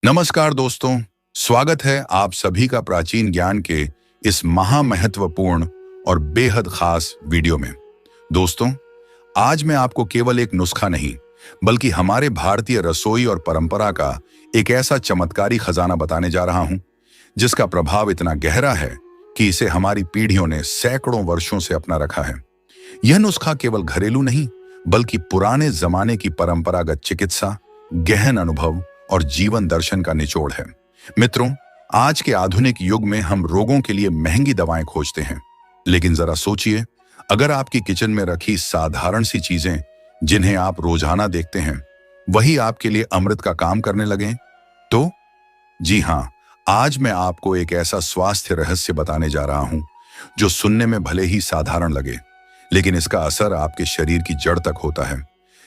नमस्कार दोस्तों, स्वागत है आप सभी का प्राचीन ज्ञान के इस महामहत्वपूर्ण और बेहद खास वीडियो में। दोस्तों, आज मैं आपको केवल एक नुस्खा नहीं, बल्कि हमारे भारतीय रसोई और परंपरा का एक ऐसा चमत्कारी खजाना बताने जा रहा हूं, जिसका प्रभाव इतना गहरा है कि इसे हमारी पीढ़ियों ने सैकड़ों वर्षों से अपना रखा है। यह नुस्खा केवल घरेलू नहीं, बल्कि पुराने जमाने की परंपरागत चिकित्सा, गहन अनुभव और जीवन दर्शन का निचोड़ है। मित्रों, आज के आधुनिक युग में हम रोगों के लिए महंगी दवाएं खोजते हैं, लेकिन जरा सोचिए, अगर आपकी किचन में रखी साधारण सी चीजें जिन्हें आप रोजाना देखते हैं, वही आपके लिए अमृत का काम करने लगें, तो जी हाँ, आज मैं आपको एक ऐसा स्वास्थ्य रहस्य बताने जा रहा हूं जो सुनने में भले ही साधारण लगे, लेकिन इसका असर आपके शरीर की जड़ तक होता है,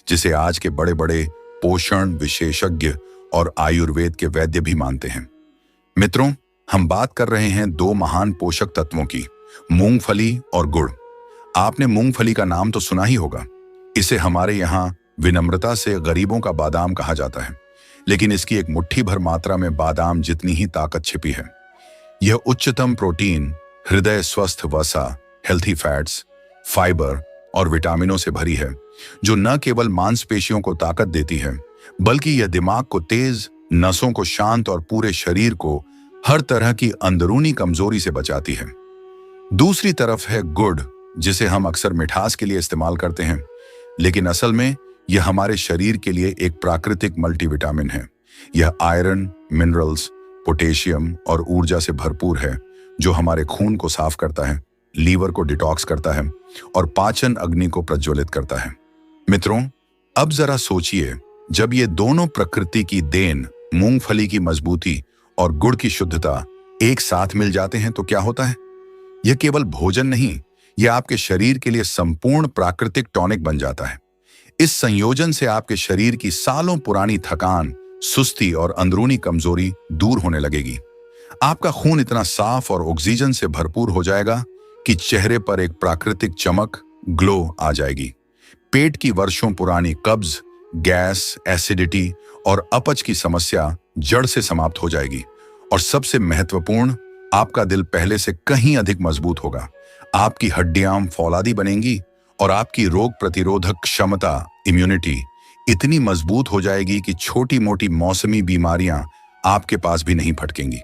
जिसे आज के बड़े बड़े पोषण विशेषज्ञ और आयुर्वेद के वैद्य भी मानते हैं। मित्रों, हम बात कर रहे हैं दो महान पोषक तत्वों की, मूंगफली और गुड़। आपने मूंगफली का नाम तो सुना ही होगा। इसे हमारे यहाँ विनम्रता से गरीबों का बादाम कहा जाता है, लेकिन इसकी एक मुट्ठी भर मात्रा में बादाम जितनी ही ताकत छिपी है। यह उच्चतम प्रोटीन, हृदय स्वस्थ वसा, हेल्थी फैट्स, फाइबर और विटामिनों से भरी है, जो न केवल मांसपेशियों को ताकत देती है, बल्कि यह दिमाग को तेज, नसों को शांत और पूरे शरीर को हर तरह की अंदरूनी कमजोरी से बचाती है। दूसरी तरफ है गुड़, जिसे हम अक्सर मिठास के लिए इस्तेमाल करते हैं, लेकिन असल में यह हमारे शरीर के लिए एक प्राकृतिक मल्टीविटामिन है। यह आयरन, मिनरल्स, पोटेशियम और ऊर्जा से भरपूर है, जो हमारे खून को साफ करता है, लीवर को डिटॉक्स करता है और पाचन अग्नि को प्रज्वलित करता है। मित्रों, अब जरा सोचिए, जब ये दोनों प्रकृति की देन, मूंगफली की मजबूती और गुड़ की शुद्धता एक साथ मिल जाते हैं तो क्या होता है? यह केवल भोजन नहीं, यह आपके शरीर के लिए संपूर्ण प्राकृतिक टॉनिक बन जाता है। इस संयोजन से आपके शरीर की सालों पुरानी थकान, सुस्ती और अंदरूनी कमजोरी दूर होने लगेगी। आपका खून इतना साफ और ऑक्सीजन से भरपूर हो जाएगा कि चेहरे पर एक प्राकृतिक चमक, ग्लो आ जाएगी। पेट की वर्षों पुरानी कब्ज, गैस, एसिडिटी और अपच की समस्या जड़ से समाप्त हो जाएगी। और सबसे महत्वपूर्ण, आपका दिल पहले से कहीं अधिक मजबूत होगा। आपकी हड्डियां फौलादी बनेंगी और आपकी रोग प्रतिरोधक क्षमता, इम्यूनिटी इतनी मजबूत हो जाएगी कि छोटी मोटी मौसमी बीमारियां आपके पास भी नहीं फटकेंगी।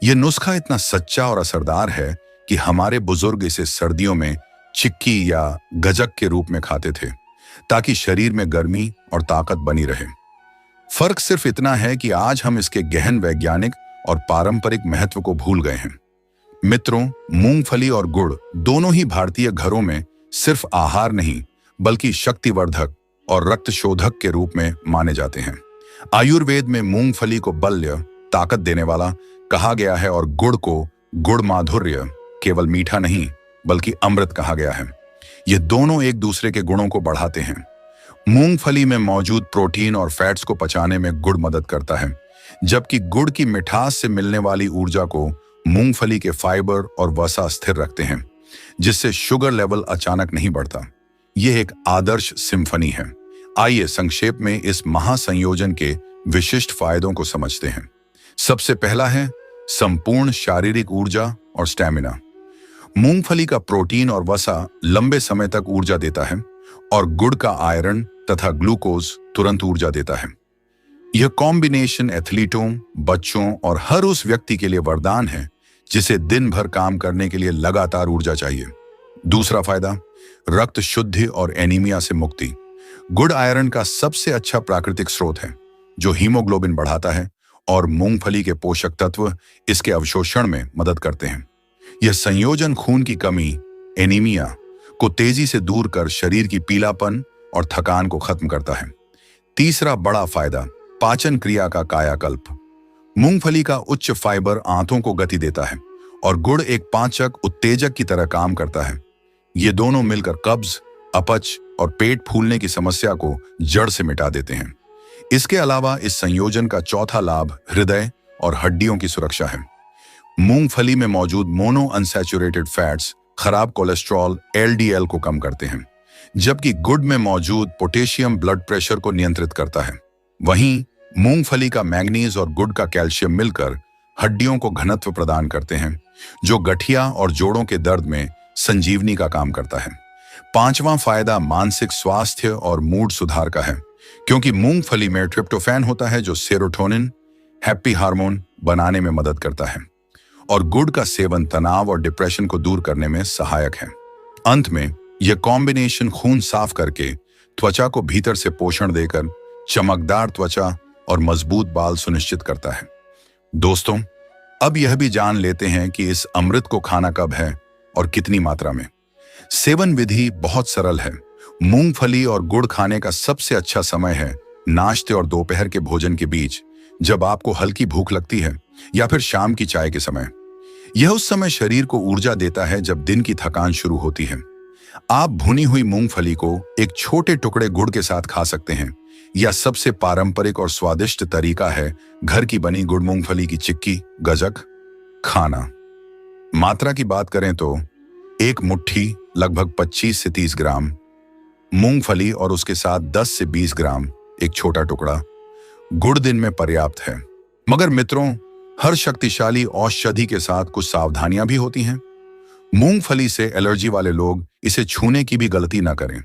यह नुस्खा इतना सच्चा और असरदार है कि हमारे बुजुर्ग इसे सर्दियों में चिक्की या गजक के रूप में खाते थे, ताकि शरीर में गर्मी और ताकत बनी रहे। फर्क सिर्फ इतना है कि आज हम इसके गहन वैज्ञानिक और पारंपरिक महत्व को भूल गए हैं। मित्रों, मूंगफली और गुड़ दोनों ही भारतीय घरों में सिर्फ आहार नहीं, बल्कि शक्तिवर्धक और रक्तशोधक के रूप में माने जाते हैं। आयुर्वेद में मूंगफली को बल्य, ताकत देने वाला कहा गया है और गुड़ को गुड़ माधुर्य, केवल मीठा नहीं बल्कि अमृत कहा गया है। ये दोनों एक दूसरे के गुणों को बढ़ाते हैं। मूंगफली में मौजूद प्रोटीन और फैट्स को पचाने में गुड़ मदद करता है, जबकि गुड़ की मिठास से मिलने वाली ऊर्जा को मूंगफली के फाइबर और वसा स्थिर रखते हैं, जिससे शुगर लेवल अचानक नहीं बढ़ता। यह एक आदर्श सिम्फनी है। आइए संक्षेप में इस महासंयोजन के विशिष्ट फायदों को समझते हैं। सबसे पहला है संपूर्ण शारीरिक ऊर्जा और स्टैमिना। मूंगफली का प्रोटीन और वसा लंबे समय तक ऊर्जा देता है और गुड़ का आयरन तथा ग्लूकोज तुरंत ऊर्जा देता है। यह कॉम्बिनेशन एथलीटों, बच्चों और हर उस व्यक्ति के लिए वरदान है जिसे दिन भर काम करने के लिए लगातार ऊर्जा चाहिए। दूसरा फायदा, रक्त शुद्धि और एनीमिया से मुक्ति। गुड़ आयरन का सबसे अच्छा प्राकृतिक स्रोत है, जो हीमोग्लोबिन बढ़ाता है, और मूंगफली के पोषक तत्व इसके अवशोषण में मदद करते हैं। यह संयोजन खून की कमी, एनीमिया को तेजी से दूर कर शरीर की पीलापन और थकान को खत्म करता है। तीसरा बड़ा फायदा, पाचन क्रिया का कायाकल्प। मूंगफली का उच्च फाइबर आंतों को गति देता है और गुड़ एक पाचक उत्तेजक की तरह काम करता है। ये दोनों मिलकर कब्ज, अपच और पेट फूलने की समस्या को जड़ से मिटा देते हैं। इसके अलावा इस संयोजन का चौथा लाभ हृदय और हड्डियों की सुरक्षा है। मूंगफली में मौजूद मोनो अनसैचुरेटेड फैट्स खराब कोलेस्ट्रॉल एलडीएल को कम करते हैं, जबकि गुड़ में मौजूद पोटेशियम ब्लड प्रेशर को नियंत्रित करता है। वहीं मूंगफली का मैंगनीज और गुड़ का कैल्शियम मिलकर हड्डियों को घनत्व प्रदान करते हैं, जो गठिया और जोड़ों के दर्द में संजीवनी का काम करता है। पांचवां फायदा मानसिक स्वास्थ्य और मूड सुधार का है, क्योंकि मूंगफली में ट्रिप्टोफैन होता है जो सेरोटोनिन, हैप्पी हार्मोन बनाने में मदद करता है, और गुड़ का सेवन तनाव और डिप्रेशन को दूर करने में सहायक है। अंत में यह कॉम्बिनेशन खून साफ करके त्वचा को भीतर से पोषण देकर चमकदार त्वचा और मजबूत बाल सुनिश्चित करता है। दोस्तों, अब यह भी जान लेते हैं कि इस अमृत को खाना कब है और कितनी मात्रा में। सेवन विधि बहुत सरल है। मूंगफली और गुड़ खाने का सबसे अच्छा समय है नाश्ते और दोपहर के भोजन के बीच, जब आपको हल्की भूख लगती है, या फिर शाम की चाय के समय। यह उस समय शरीर को ऊर्जा देता है जब दिन की थकान शुरू होती है। आप भुनी हुई मूंगफली को एक छोटे टुकड़े गुड़ के साथ खा सकते हैं, या सबसे पारंपरिक और स्वादिष्ट तरीका है घर की बनी गुड़ मूंगफली की चिक्की गजक खाना। मात्रा की बात करें तो एक मुट्ठी लगभग 25 से 30 ग्राम मूंगफली और उसके साथ 10 से 20 ग्राम एक छोटा टुकड़ा गुड़ दिन में पर्याप्त है। मगर मित्रों, हर शक्तिशाली औषधि के साथ कुछ सावधानियां भी होती हैं। मूंगफली से एलर्जी वाले लोग इसे छूने की भी गलती न करें।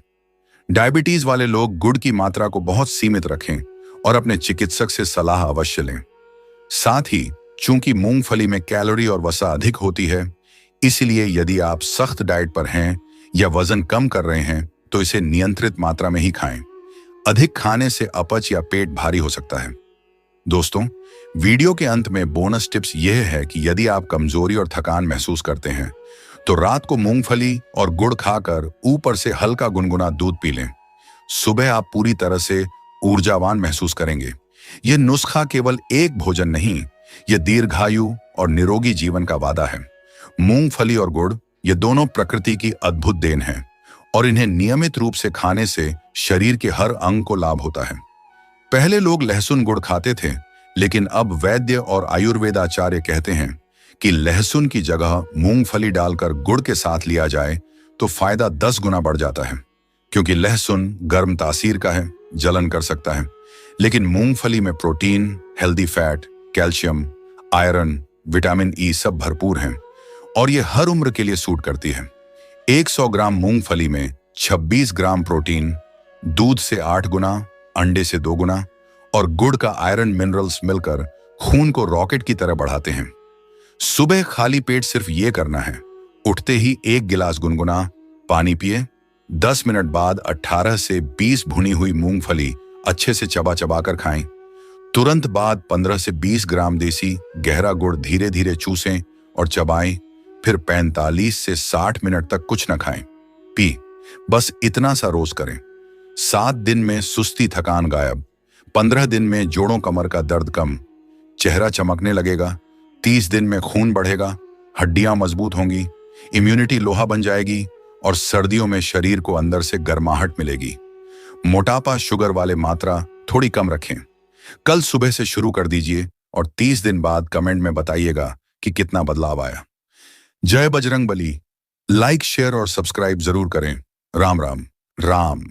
डायबिटीज वाले लोग गुड़ की मात्रा को बहुत सीमित रखें और अपने चिकित्सक से सलाह अवश्य लें। साथ ही चूंकि मूंगफली में कैलोरी और वसा अधिक होती है, इसलिए यदि आप सख्त डाइट पर हैं या वजन कम कर रहे हैं तो इसे नियंत्रित मात्रा में ही खाएं। अधिक खाने से अपच या पेट भारी हो सकता है। दोस्तों, वीडियो के अंत में बोनस टिप्स यह है कि यदि आप कमजोरी और थकान महसूस करते हैं तो रात को मूंगफली और गुड़ खाकर ऊपर से हल्का गुनगुना दूध पी लें। सुबह आप पूरी तरह से ऊर्जावान महसूस करेंगे। यह नुस्खा केवल एक भोजन नहीं, यह दीर्घायु और निरोगी जीवन का वादा है। मूंगफली और गुड़ ये दोनों प्रकृति की अद्भुत देन है, और इन्हें नियमित रूप से खाने से शरीर के हर अंग को लाभ होता है। पहले लोग लहसुन गुड़ खाते थे, लेकिन अब वैद्य और आयुर्वेदाचार्य कहते हैं कि लहसुन की जगह मूंगफली डालकर गुड़ के साथ लिया जाए तो फायदा 10 गुना बढ़ जाता है। क्योंकि लहसुन गर्म तासीर का है, जलन कर सकता है, लेकिन मूंगफली में protein, healthy fat, calcium, iron, vitamin E सब भरपूर हैं, और ये हर उम्र के लिए सूट करती है। 100 ग्राम मूंगफली में 26 ग्राम प्रोटीन, दूध से 8 गुना, अंडे से 2 गुना और गुड़ का आयरन मिनरल्स मिलकर खून को रॉकेट की तरह बढ़ाते हैं। सुबह खाली पेट सिर्फ ये करना है, उठते ही 1 गिलास गुनगुना पानी पिए। 10 मिनट बाद 18 से 20 भुनी हुई मूंगफली अच्छे से चबा चबा कर खाएं। तुरंत बाद 15 से 20 ग्राम देसी गहरा गुड़ धीरे धीरे चूसें और चबाएं। फिर 45 से 60 मिनट तक कुछ न खाएं। बस इतना सा रोज करें। 7 दिन में सुस्ती थकान गायब, 15 दिन में जोड़ों कमर का दर्द कम, चेहरा चमकने लगेगा, 30 दिन में खून बढ़ेगा, हड्डियां मजबूत होंगी, इम्यूनिटी लोहा बन जाएगी और सर्दियों में शरीर को अंदर से गर्माहट मिलेगी। मोटापा, शुगर वाले मात्रा थोड़ी कम रखें। कल सुबह से शुरू कर दीजिए और 30 दिन बाद कमेंट में बताइएगा कि कितना बदलाव आया। जय बजरंग बली। लाइक, शेयर और सब्सक्राइब जरूर करें। राम राम। राम।